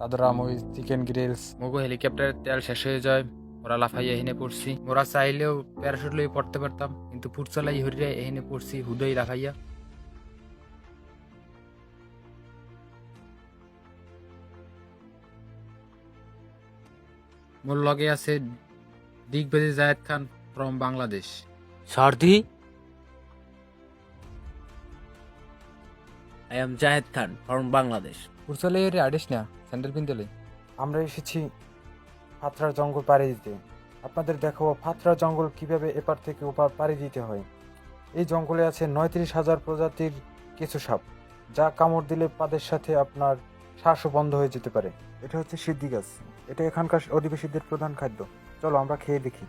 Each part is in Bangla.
আদরা মরিচ চিকেন গ্রিলস। মগো হেলিকপ্টারের তেল শেষ হয়ে যায়, ওরা লাফাইয়া এখানে পড়ছি। ওরা চাইলেও প্যারাশুট লই পড়তে পারতাম, কিন্তু ফুটসালাই হরিয়া এখানে পড়ছি হুদই লাফাইয়া। মোর লগে আছে দিগবাজি জায়েদ খান ফ্রম বাংলাদেশ। সারথি, I am Zahed Khan from Bangladesh. ফুটসালাই হরিয়া আডিস না স্যান্ডেল পিনতেলে। আমরা এসেছি ফাতরা জঙ্গল পাড়ি দিতে। আপনাদের দেখাবো ফাতরা জঙ্গল কিভাবে এপার থেকে ওপার পাড়ি দিতে হয়। এই জঙ্গলে আছে ৩৯,০০০ প্রজাতির কেঁচো সাপ, যা কামড় দিলে পাদের সাথে আপনার শ্বাসও বন্ধ হয়ে যেতে পারে। এটা হচ্ছে সিদ্ধি গাছ, এটা এখানকার অধিবাসীদের প্রধান খাদ্য। চলো আমরা খেয়ে দেখি।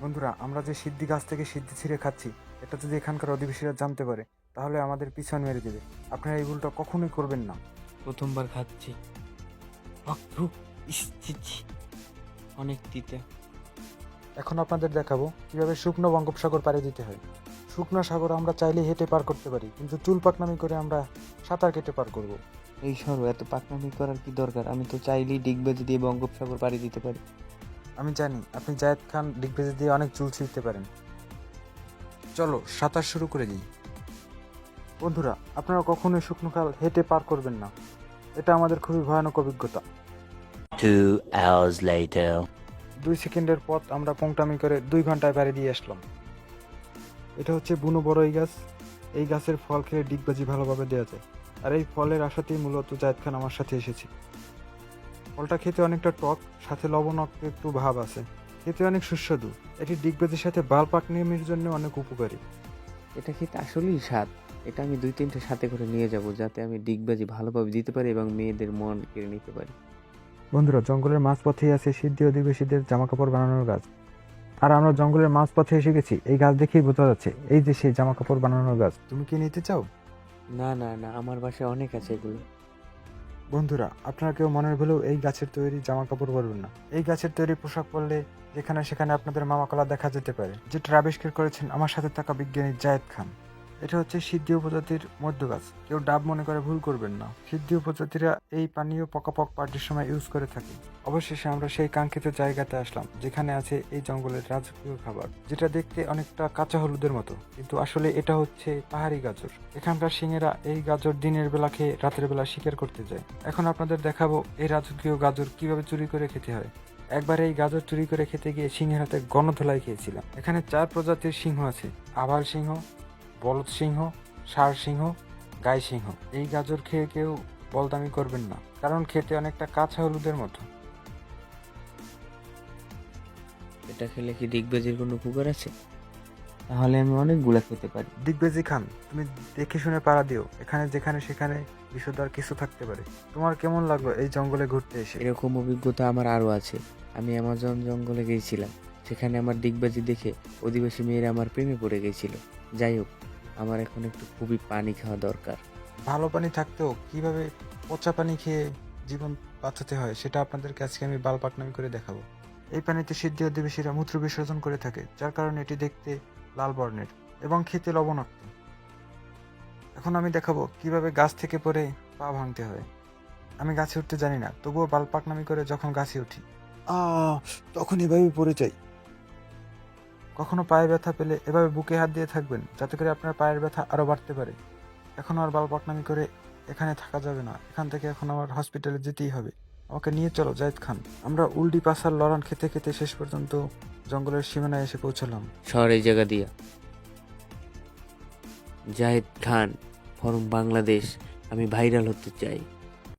বন্ধুরা, আমরা যে সিদ্ধি গাছ থেকে সিদ্ধি ছিঁড়ে খাচ্ছি, এটা যদি এখানকার অধিবাসীরা জানতে পারে তাহলে আমাদের পিছন মেরে দেবে। আপনারা এই ভুলটা কখনোই করবেন না। প্রথমবার খাচ্ছি, অনেক তিতে। এখন আপনাদের দেখাবো কিভাবে শুকনো বঙ্গোপসাগর পাড়ি দিতে হয়। শুকনো সাগর আমরা চাইলে হেঁটে পার করতে পারি, কিন্তু চুল পাকনামি করে আমরা সাঁতার কেটে পার করব। এই সরো, এত পাকনামি করার কি দরকার? আমি তো চাইলেই ডিগবাজি দিয়ে বঙ্গোপসাগর পাড়ি দিতে পারি। আমি জানি আপনি জায়েদ খান ডিগবেজি দিয়ে অনেক চুল ছিঁড়তে পারেন। চলো সাঁতার শুরু করে দিই। বন্ধুরা, আপনারা কখনোই শুকনো খাল হেঁটে পার করবেন না, এটা আমাদের খুবই ভয়ানক অভিজ্ঞতা। 2 hours later. 2 সেকেন্ডের পথ আমরা পোংটামি করে 2 ঘন্টায় পাড়ি দিয়ে আসলাম। এটা হচ্ছে বুনো বড়ই গাছ। এই গাছের ফল খেলে ডিগবাজি ভালোভাবে দেওয়া যায়, আর এই ফলের আশাতেই মূলত জায়েদ খান আমার সাথে এসেছি। ফলটা খেতে অনেকটা টক, সাথে লবণাক্ত একটু ভাব আছে, খেতে অনেক সুস্বাদু। এটি ডিগবাজির সাথে বাল পাকনামির জন্য অনেক উপকারী। এটা খেতে আসলেই স্বাদ। এটা আমি 2-3টে সাথে করে নিয়ে যাব, যাতে আমি ডিগবাজি ভালোভাবে দিতে পারি এবং মেয়েদের মন কেড়ে নিতে পারি। বন্ধুরা, জঙ্গলের মাঝপথেই আছে সিদ্ধি অধিবাসীদের জামাকাপড় বানানোর গাছ, আর আমরা জঙ্গলের মাঝপথে এসে গেছি। এই গাছ দেখেই বোঝা যাচ্ছে এই যে সেই জামাকাপড় বানানোর গাছ। তুমি কি নিতে চাও? না না না, আমার বাসায় অনেক আছে এগুলো। বন্ধুরা, আপনারা কেউ মনের ভুলেও এই গাছের তৈরি জামা কাপড় পরবেন না। এই গাছের তৈরি পোশাক পরলে যেখানে সেখানে আপনাদের মামাকলা দেখা যেতে পারে, যেটা আবিষ্কার করেছেন আমার সাথে থাকা বিজ্ঞানী জায়েদ খান। এটা হচ্ছে সিদ্ধি উপজাতির মধ্য গাছ, কেউ ডাব মনে করে ভুল করবেন না। সিদ্ধি উপজাতিরা এই পানীয় পকাপক পার্টির সময় ইউজ করে থাকে। অবশেষে আমরা সেই কাঙ্ক্ষিত জায়গাতে আসলাম, যেখানে আছে এই জঙ্গলের রাজকীয় খাবার, যেটা দেখতে অনেকটা কাঁচা হলুদের মতো, কিন্তু আসলে এটা হচ্ছে পাহাড়ি গাজর। এখানকার সিংহেরা এই গাজর দিনের বেলা খেয়ে রাতের বেলা শিকার করতে যায়। এখন আপনাদের দেখাবো এই রাজকীয় গাজর কিভাবে চুরি করে খেতে হয়। একবার এই গাজর চুরি করে খেতে গিয়ে সিংহের হাতে গণধোলাই খেয়েছিলাম। এখানে 4 প্রজাতির সিংহ আছে: আভাল সিংহ, বলদ সিংহ, ষাঁড় সিংহ, গাই সিংহ। এই গাজর খেয়ে কেউ বলদামি করবেন না, কারণ খেতে অনেকটা কাঁচা হলুদের মতো। এটা খেলে কি ডিগবাজির কোনো উপকার আছে? তাহলে আমি অনেকগুলা খেতে পারি। দিগবেজি খান, তুমি দেখে শুনে পাড়া দিও, এখানে যেখানে সেখানে বিষধর কিছু থাকতে পারে। তোমার কেমন লাগলো এই জঙ্গলে ঘুরতে এসে? এরকম অভিজ্ঞতা আমার আরও আছে। আমি অ্যামাজন জঙ্গলে গিয়েছিলাম, সেখানে আমার ডিগবাজি দেখে অধিবাসী মেয়েরা আমার প্রেমে পড়ে গেছিল। যাই হোক, আমার এখন একটু খুবই পানি খাওয়া দরকার। ভালো পানি থাকতেও কিভাবে পচা পানি খেয়ে জীবন বাঁচাতে হয় সেটা আপনাদেরকে আজকে আমি বাল পাকনামি করে দেখাবো। এই পানিতে সিদ্ধি অধিবাসীরা মূত্র বিসর্জন করে থাকে, যার কারণে এটি দেখতে লাল বর্ণের এবং খেতে লবণাক্ত। এখন আমি দেখাবো কিভাবে গাছ থেকে পড়ে পা ভাঙতে হয়। আমি গাছে উঠতে জানি না, তবুও বাল পাকনামি করে যখন গাছে উঠি তখন এভাবে পড়ে যাই। কখনো পায়ে ব্যথা পেলে এভাবে বুকে হাত দিয়ে থাকবেন, যাতে করে আপনার পায়ের ব্যথা আরো বাড়তে পারে। এখন আর বাল পাকনামি করে এখানে থাকা যাবে না, এখান থেকে এখন আমার হসপিটালে যেতেই হবে। আমাকে নিয়ে চলো জায়েদ খান। আমরা উল্ডি পাসার লড়ান খেতে খেতে শেষ পর্যন্ত জঙ্গলের সীমানায় এসে পৌঁছালাম। শহর এই জায়গা দিয়া। জাহেদ খান ফ্রম বাংলাদেশ, আমি ভাইরাল হতে চাই।